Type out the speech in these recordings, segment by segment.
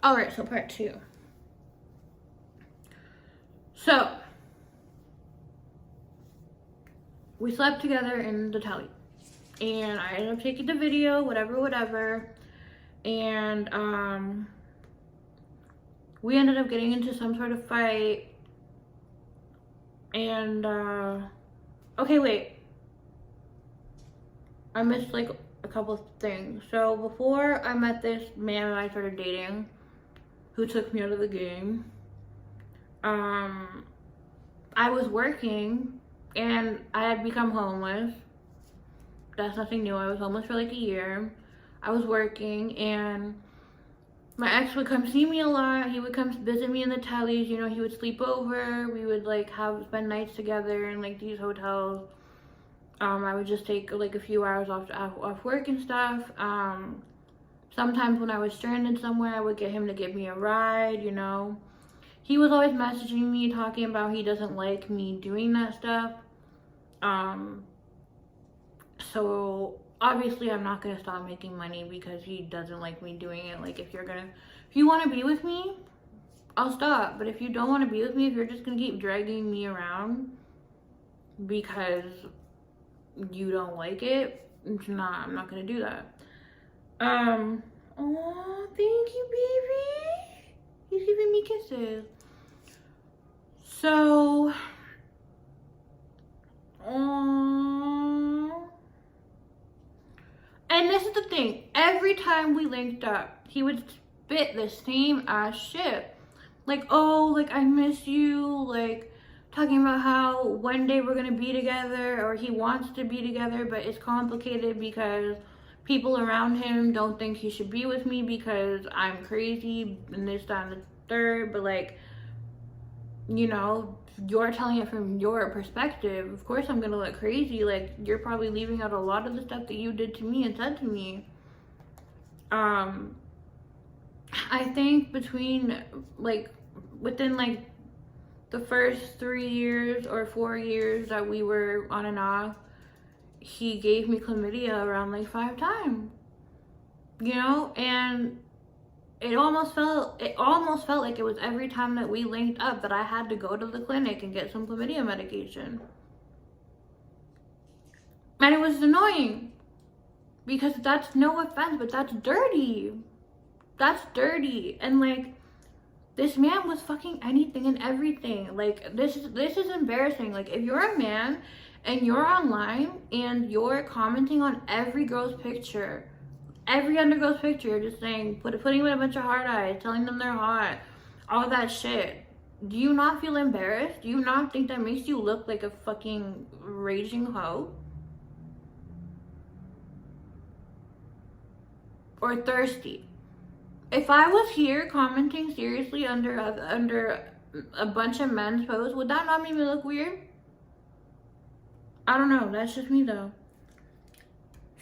Alright, so part 2. So, we slept together in the tally. And I ended up taking the video, whatever. And, we ended up getting into some sort of fight. And, okay, wait. I missed, like, a couple of things. So, before I met this man and I started dating, who took me out of the game, I was working and I had become homeless. That's nothing new. I was homeless for like a year. I was working and my ex would come see me a lot. He would come visit me in the tellies. You know, he would sleep over. We would like spend nights together in like these hotels. I would just take like a few hours off work and stuff. Sometimes when I was stranded somewhere, I would get him to give me a ride, you know. He was always messaging me, talking about he doesn't like me doing that stuff. So obviously I'm not gonna stop making money because he doesn't like me doing it. Like if you want to be with me, I'll stop. But if you don't want to be with me, if you're just gonna keep dragging me around because you don't like it, I'm not gonna do that. Oh, thank you, baby. He's giving me kisses. So, and this is the thing. Every time we linked up, he would spit the same ass shit. Like, oh, like, I miss you. Like, talking about how one day we're gonna be together, or he wants to be together, but it's complicated because people around him don't think he should be with me because I'm crazy and this, that, and the third. But like, you know, you're telling it from your perspective. Of course I'm gonna look crazy. Like, you're probably leaving out a lot of the stuff that you did to me and said to me. I think within like the first 3 years or 4 years that we were on and off, he gave me chlamydia around like 5 times, you know. And it almost felt like it was every time that we linked up that I had to go to the clinic and get some chlamydia medication. And it was annoying because that's, no offense, but that's dirty. That's dirty. And like, this man was fucking anything and everything. Like, this is embarrassing. Like, if you're a man and you're online and you're commenting on every girl's picture, every other girl's picture, just saying, putting with a bunch of hard eyes, telling them they're hot, all that shit, do you not feel embarrassed? Do you not think that makes you look like a fucking raging hoe? Or thirsty? If I was here commenting seriously under a bunch of men's posts, would that not make me look weird? I don't know. That's just me though.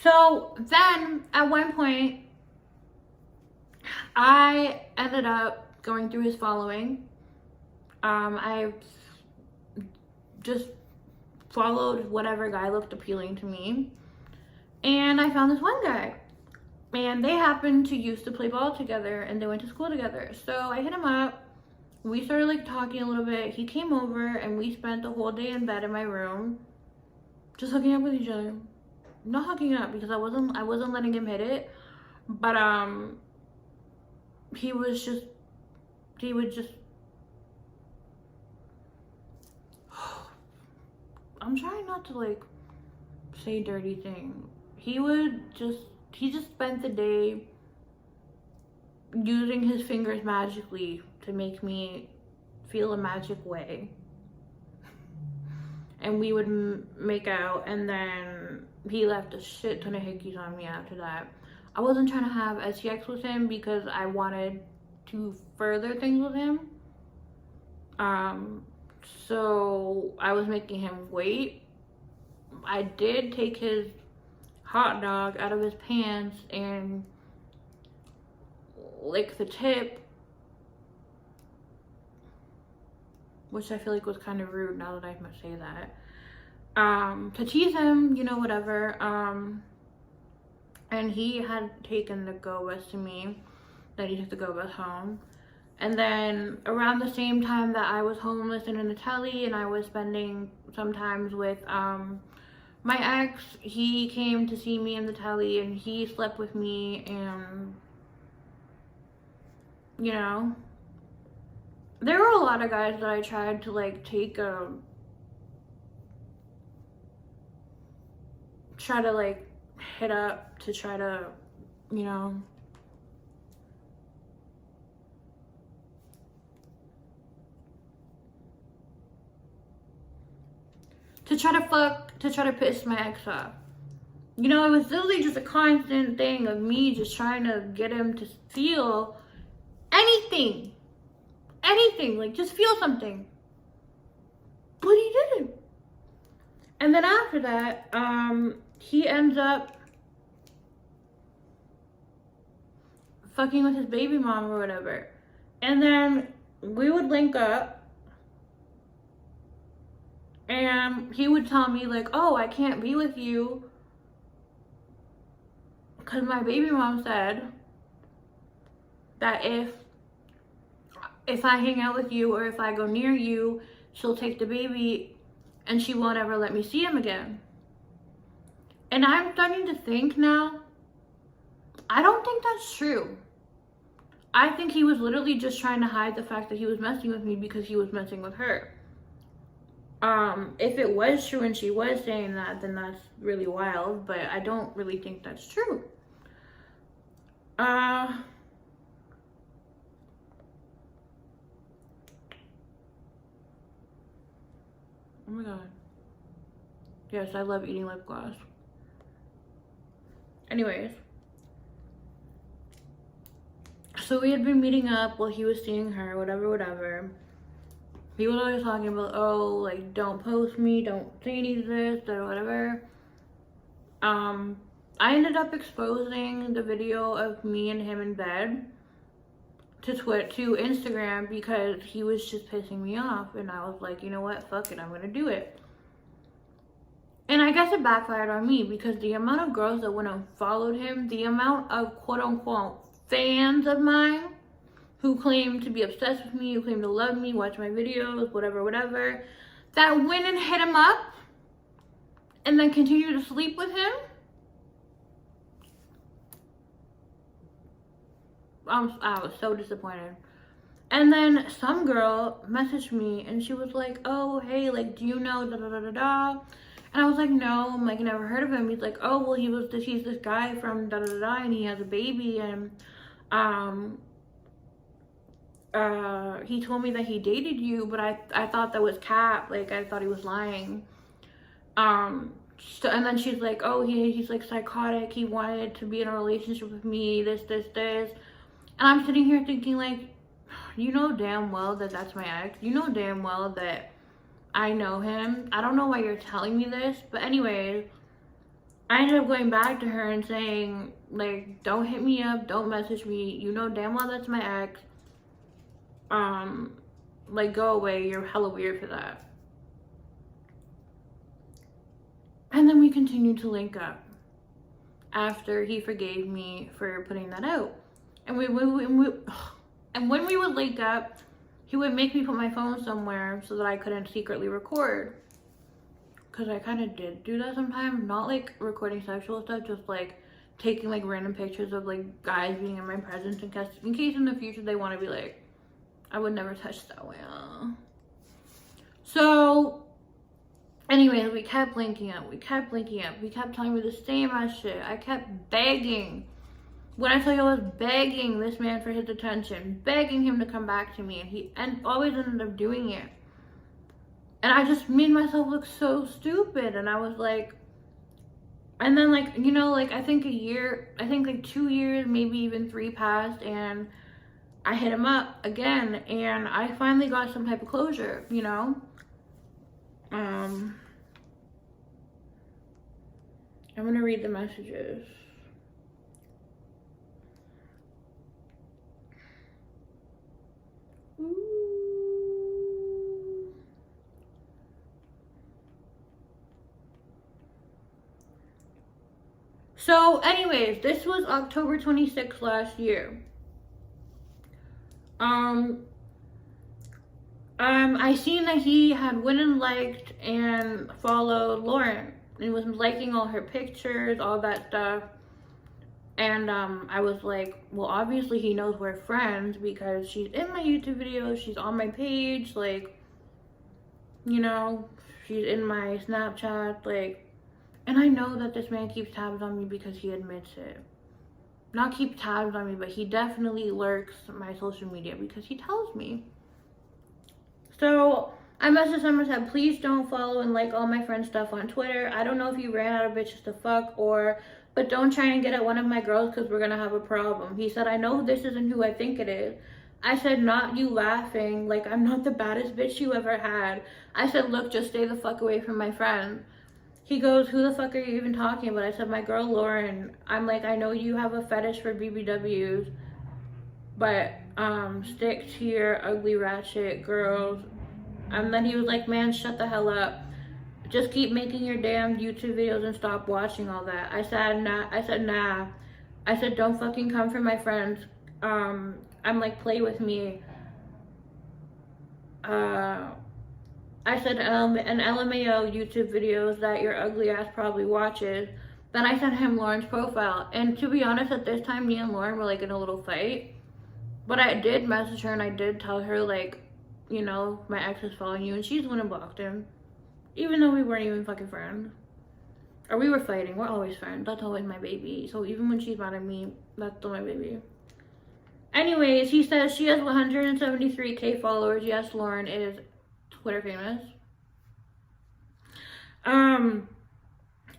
So then at one point, I ended up going through his following. I just followed whatever guy looked appealing to me. And I found this one guy. And they happened to used to play ball together and they went to school together. So I hit him up. We started like talking a little bit. He came over and we spent the whole day in bed in my room, just hooking up with each other. Not hooking up because I wasn't letting him hit it. But he would just I'm trying not to like say dirty things. He just spent the day using his fingers magically to make me feel a magic way. And we would make out, and then he left a shit ton of hickeys on me after that. I wasn't trying to have STX with him because I wanted to further things with him. So I was making him wait. I did take his hot dog out of his pants and lick the tip, which I feel like was kind of rude now that I must say that. To tease him, you know, whatever. And he had taken the go west to me. that he took the go bus home. And then around the same time that I was homeless and in the telly, and I was spending sometimes with my ex, he came to see me in the telly, and he slept with me, and you know, there were a lot of guys that I tried to like take try to like hit up to try to, you know, to try to piss my ex off. You know, it was literally just a constant thing of me just trying to get him to feel anything. Anything, like just feel something. But he didn't. And then after that, he ends up fucking with his baby mom or whatever. And then we would link up, and he would tell me like, oh, I can't be with you because my baby mom said that if I hang out with you or if I go near you, she'll take the baby and she won't ever let me see him again. And I'm starting to think now, I don't think that's true. I think he was literally just trying to hide the fact that he was messing with me because he was messing with her. If it was true and she was saying that, then that's really wild, but I don't really think that's true. Oh my god. Yes, I love eating lip gloss. Anyways. So we had been meeting up while he was seeing her, whatever. He was always talking about, oh, like, don't post me, don't say any of this, or whatever. I ended up exposing the video of me and him in bed to Instagram because he was just pissing me off, and I was like, you know what, fuck it, I'm gonna do it. And I guess it backfired on me because the amount of girls that went and followed him, the amount of quote-unquote fans of mine who claimed to be obsessed with me, who claimed to love me, watch my videos, whatever, that went and hit him up and then continued to sleep with him. I was so disappointed. And then some girl messaged me and she was like, oh, hey, like, do you know da-da-da-da-da? And I was like, no, I'm like, never heard of him. He's like, oh, well, he's this guy from da-da-da-da and he has a baby, and he told me that he dated you, but I thought that was cap. Like, I thought he was lying. So, and then she's like, oh, he's like psychotic. He wanted to be in a relationship with me, this. And I'm sitting here thinking, like, you know damn well that that's my ex. You know damn well that I know him. I don't know why you're telling me this. But anyways, I ended up going back to her and saying, like, don't hit me up. Don't message me. You know damn well that's my ex. Like, go away. You're hella weird for that. And then we continued to link up after he forgave me for putting that out. And when we would link up, he would make me put my phone somewhere so that I couldn't secretly record. Because I kind of did do that sometimes. Not like recording sexual stuff, just like taking like random pictures of like guys being in my presence in case in the future they want to be like, I would never touch that way. So anyways, we kept linking up. We kept telling me the same ass shit. I kept begging. When I tell you, I was begging this man for his attention, begging him to come back to me, and he always ended up doing it. And I just made myself look so stupid, and I was like, and then like, you know, like I think like 2 years, maybe even 3 passed, and I hit him up again, and I finally got some type of closure, you know? I'm gonna read the messages. So anyways, this was October 26th last year. Um, I seen that he had went and liked and followed Lauren and was liking all her pictures, all that stuff. And I was like, well, obviously he knows we're friends because she's in my YouTube videos, she's on my page, like, you know, she's in my Snapchat, like, and I know that this man keeps tabs on me because he admits it. Not keep tabs on me, but he definitely lurks my social media because he tells me. So I messaged him and said, please don't follow and like all my friends' stuff on Twitter. I don't know if you ran out of bitches to fuck but don't try and get at one of my girls because we're gonna have a problem. He said, I know this isn't who I think it is. I said, not you laughing, like I'm not the baddest bitch you ever had. I said, look, just stay the fuck away from my friend. He goes, who the fuck are you even talking about? I said, my girl Lauren. I'm like, I know you have a fetish for BBWs, but stick to your ugly ratchet girls. And then he was like, man, shut the hell up. Just keep making your damn YouTube videos and stop watching all that. I said, nah. I said, don't fucking come for my friends. I'm like, play with me. I said, an LMAO YouTube videos that your ugly ass probably watches. Then I sent him Lauren's profile. And to be honest, at this time, me and Lauren were like in a little fight. But I did message her and I did tell her, like, you know, my ex is following you. And she's the one who blocked him. Even though we weren't even fucking friends. Or we were fighting. We're always friends. That's always my baby. So even when she's mad at me, that's still my baby. Anyways, he says she has 173K followers. Yes, Lauren is Twitter famous.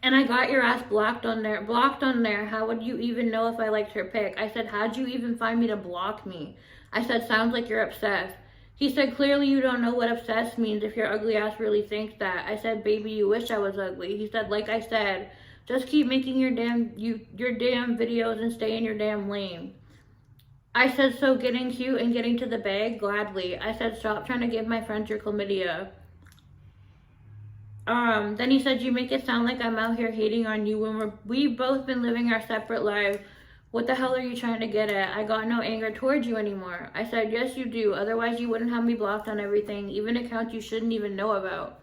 And I got your ass blocked on there. How would you even know if I liked her pic? I said, how'd you even find me to block me? I said, sounds like you're obsessed. He said, clearly you don't know what obsessed means if your ugly ass really thinks that. I said, baby, you wish I was ugly. He said, like I said, just keep making your damn videos and stay in your damn lane. I said, so getting cute and getting to the bag? Gladly. I said, stop trying to give my friends your chlamydia. Then he said, you make it sound like I'm out here hating on you when we've both been living our separate lives. What the hell are you trying to get at? I got no anger towards you anymore. I said, yes, you do. Otherwise, you wouldn't have me blocked on everything, even accounts you shouldn't even know about.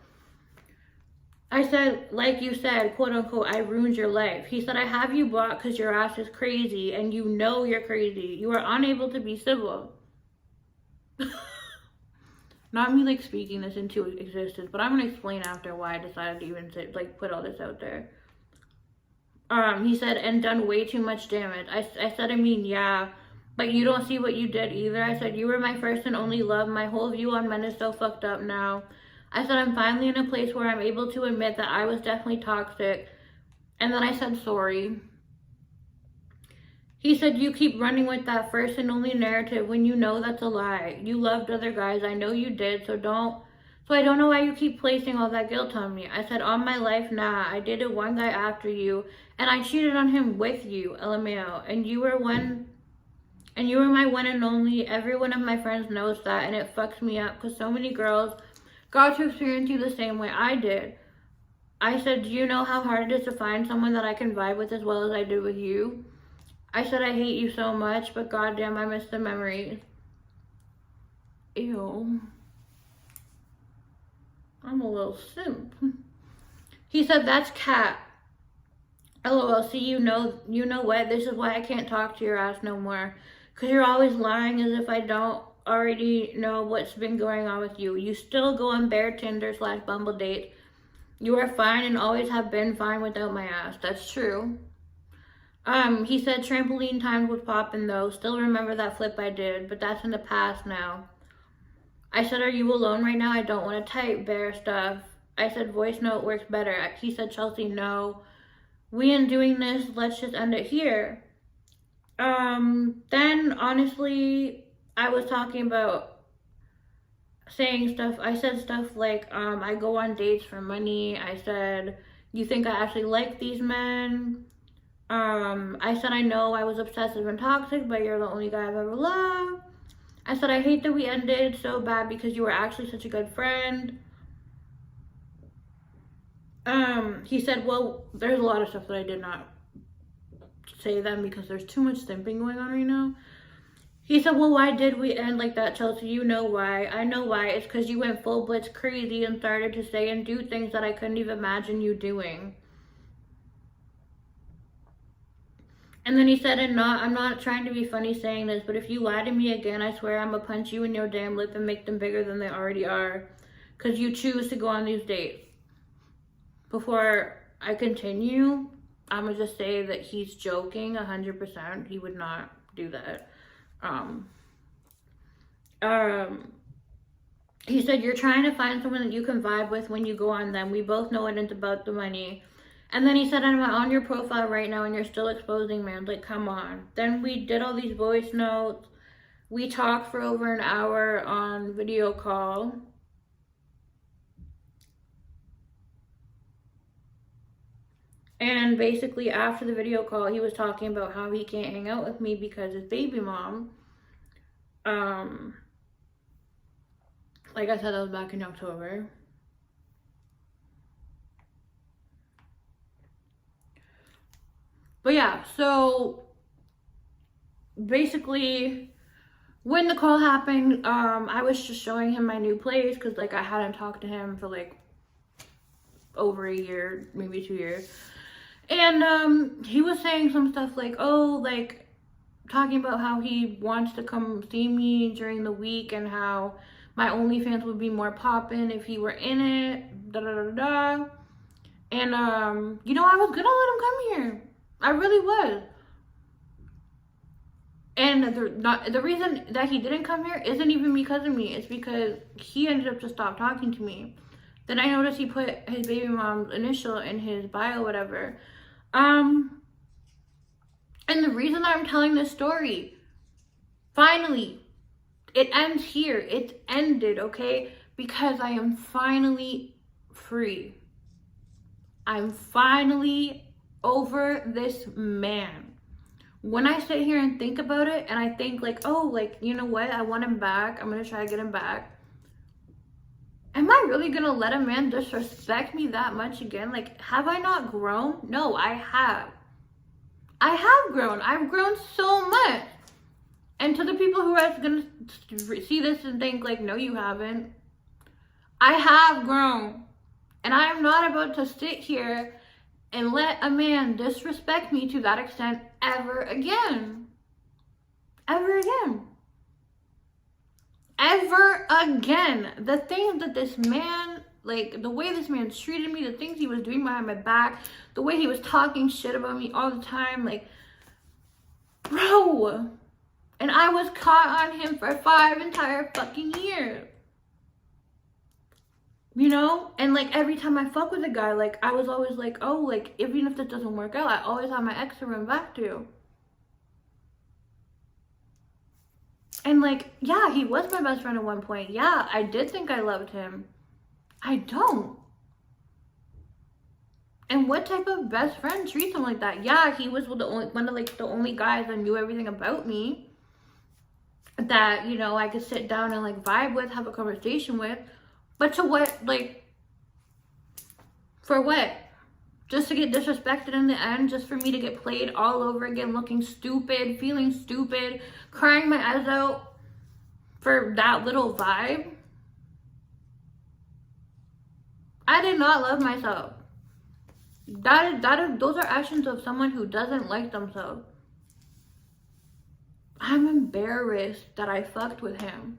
I said, like you said, quote unquote, I ruined your life. He said, I have you blocked because your ass is crazy and you know you're crazy. You are unable to be civil. Not me like speaking this into existence, but I'm going to explain after why I decided to even say, like put all this out there. He said, and done way too much damage. I said, I mean, yeah, but you don't see what you did either. I said, you were my first and only love. My whole view on men is so fucked up now. I said, I'm finally in a place where I'm able to admit that I was definitely toxic. And then I said, sorry. He said, you keep running with that first and only narrative when you know that's a lie. You loved other guys. I know you did, so I don't know why you keep placing all that guilt on me. I said, on my life, nah. I dated one guy after you, and I cheated on him with you, LMAO. And you were my one and only. Every one of my friends knows that, and it fucks me up because so many girls got to experience you the same way I did. I said, do you know how hard it is to find someone that I can vibe with as well as I did with you? I said, I hate you so much, but goddamn, I miss the memories. Ew. I'm a little simp. He said, that's cat. LOL, see, you know what? This is why I can't talk to your ass no more. Because you're always lying as if I don't already know what's been going on with you. You still go on bare Tinder/Bumble dates. You are fine and always have been fine without my ass. That's true. He said trampoline times was poppin' though. Still remember that flip I did, but that's in the past now. I said, are you alone right now? I don't want to type bare stuff. I said, voice note works better. He said, Chelsea, no. We ain't doing this. Let's just end it here. Then, honestly, I was talking about saying stuff. I said stuff like, I go on dates for money. I said, you think I actually like these men? I said, I know I was obsessive and toxic, but you're the only guy I've ever loved. I said, I hate that we ended so bad because you were actually such a good friend. He said, well, there's a lot of stuff that I did not say then because there's too much simping going on right now. He said, well, why did we end like that, Chelsea? You know why. I know why. It's because you went full blitz crazy and started to say and do things that I couldn't even imagine you doing. And then he said, I'm not trying to be funny saying this, but if you lie to me again, I swear I'm gonna punch you in your damn lip and make them bigger than they already are. Because you choose to go on these dates. Before I continue, I'm gonna just say that he's joking 100%. He would not do that. He said, you're trying to find someone that you can vibe with when you go on them. We both know it isn't about the money. And then he said, I'm on your profile right now and you're still exposing man. Like, come on. Then we did all these voice notes. We talked for over an hour on video call. And basically after the video call, he was talking about how he can't hang out with me because his baby mom, like I said, that was back in October. But yeah, so basically when the call happened, I was just showing him my new place because like I hadn't talked to him for like over a year, maybe 2 years. And he was saying some stuff like, oh, like talking about how he wants to come see me during the week and how my OnlyFans would be more poppin' if he were in it, da da da da. And you know, I was gonna let him come here. I really was. And the reason that he didn't come here isn't even because of me. It's because he ended up just stopped talking to me. Then I noticed he put his baby mom's initial in his bio, whatever. And the reason I'm telling this story, finally, it ends here. It ended, okay? Because I am finally free. I'm finally over this man. When I sit here and think about it, and I think like, oh, like, you know what? I want him back. I'm gonna try to get him back. Am I really gonna let a man disrespect me that much again? Like, have I not grown? No, I have. I have grown. I've grown so much. And to the people who are gonna see this and think like, no, you haven't. I have grown. And I am not about to sit here and let a man disrespect me to that extent ever again. Ever again. Ever again. The things that this man, like the way this man treated me, the things he was doing behind my back, the way he was talking shit about me all the time, like, bro. And I was caught on him for 5 entire fucking years. You know? And like every time I fuck with a guy, like I was always like, oh, like even if this doesn't work out, I always have my ex to run back to. And like, yeah, he was my best friend at one point. Yeah, I did think I loved him. I don't. And what type of best friend treats him like that? Yeah, he was one of like the only guys that knew everything about me. That, you know, I could sit down and like vibe with, have a conversation with. But to what, like, for what? Just to get disrespected in the end, just for me to get played all over again, looking stupid, feeling stupid, crying my eyes out for that little vibe. I did not love myself. Those are actions of someone who doesn't like themselves. I'm embarrassed that I fucked with him.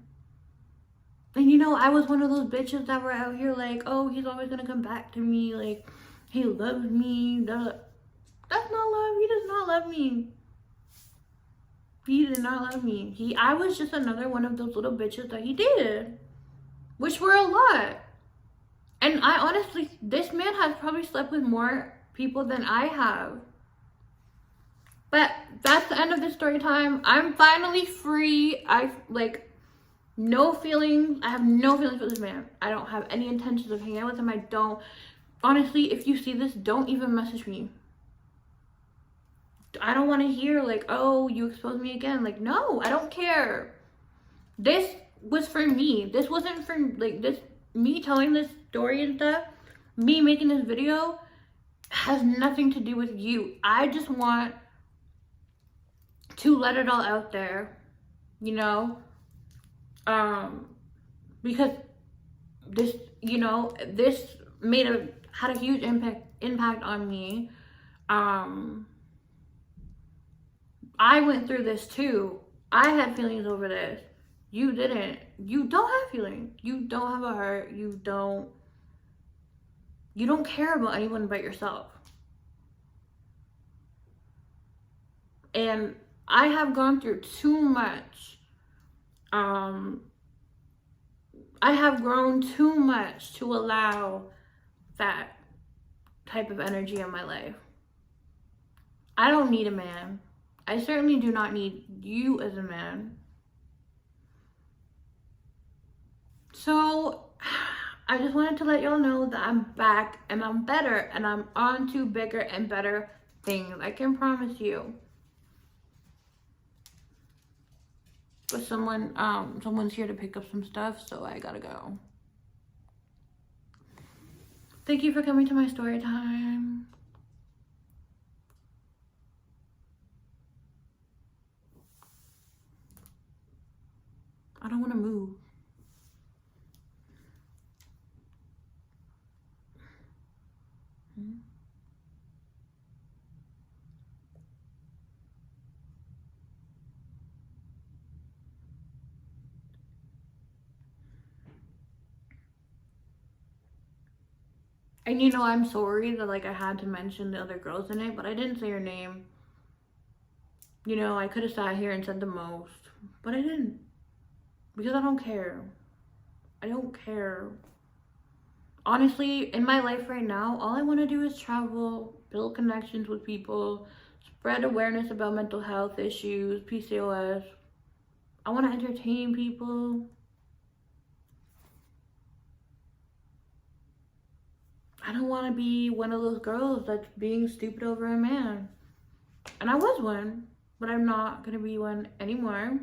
And you know, I was one of those bitches that were out here like, oh, he's always gonna come back to me, like, he loves me. That's not love. He does not love me. He did not love me. I was just another one of those little bitches that he dated, which were a lot. And I honestly, this man has probably slept with more people than I have. But that's the end of this story time. I'm finally free. No feelings. I have no feelings for this man. I don't have any intentions of hanging out with him. I don't. Honestly, if you see this, don't even message me. I don't want to hear like, oh, you exposed me again. Like, no, I don't care. This was for me. This wasn't for like this. Me telling this story and stuff, me making this video has nothing to do with you. I just want to let it all out there. you know, because this, this had a huge impact on me. I went through this too. I had feelings over this. You didn't. You don't have feelings. You don't have a heart. You don't care about anyone but yourself. And I have gone through too much. I have grown too much to allow that type of energy in my life. I don't need a man. I certainly do not need you as a man. So I just wanted to let y'all know that I'm back and I'm better and I'm on to bigger and better things. I can promise you. But someone's here to pick up some stuff, so I gotta go. Thank you for coming to my story time. I don't want to move. And I'm sorry that I had to mention the other girls in it, but I didn't say your name. I could have sat here and said the most, but I didn't. Because I don't care. I don't care. Honestly, in my life right now, all I want to do is travel, build connections with people, spread awareness about mental health issues, PCOS. I want to entertain people. I don't want to be one of those girls that's being stupid over a man. And I was one, but I'm not going to be one anymore.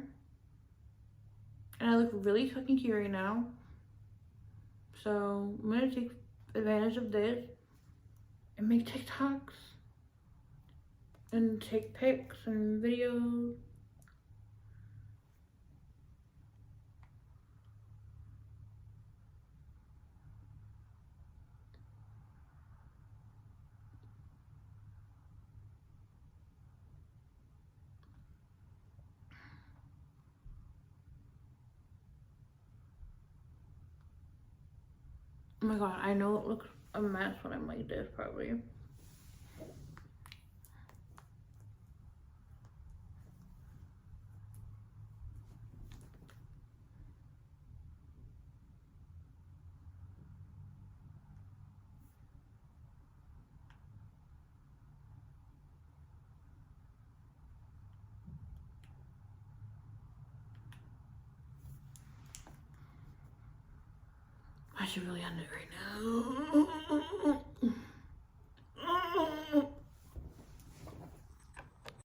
And I look really fucking cute right now. So I'm going to take advantage of this and make TikToks and take pics and videos. Oh my god, I know it looks a mess when I'm like this, probably. I should really end it right now.